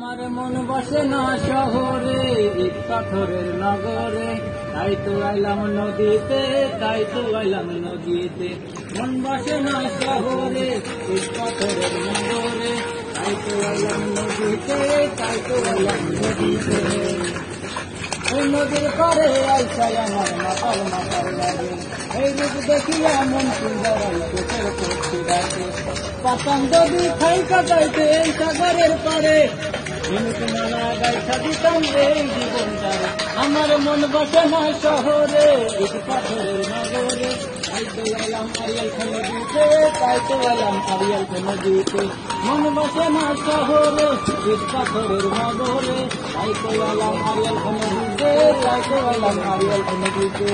আমার মন বসে না শহরে, ইট পাথরের নগরে, তাই তো আইলাম নদীতে, তাই তো আইলাম নদীতে। মন বসে না শহরে, ইট পাথরের নগরে, তাই তো আইলাম নদীতে, তাই তো আইলাম নদীতে। এই নদীর পারে আইসাই আমার মাতাল মাতাল লাগে, এই রূপ দেখিয়া মন সুন্দর চোখের পক্ষী ডাকে। পাতাম যদি খাই কাটাইতে এই সাগরের পারে, মালা গাইছা দিতাম এই জীবনটারে। আমার মন বসে না শহরে, ইট পাথরের নগরে, তাই তো এলাম আরিয়াল নদীতে, তাই তো এলাম আরিয়াল নদীতে। মন বসে না শহরে, ইট পাথরের নগরে, তাই তো এলাম আরিয়াল নদীতে, তাই তো এলাম আরিয়াল নদীতে।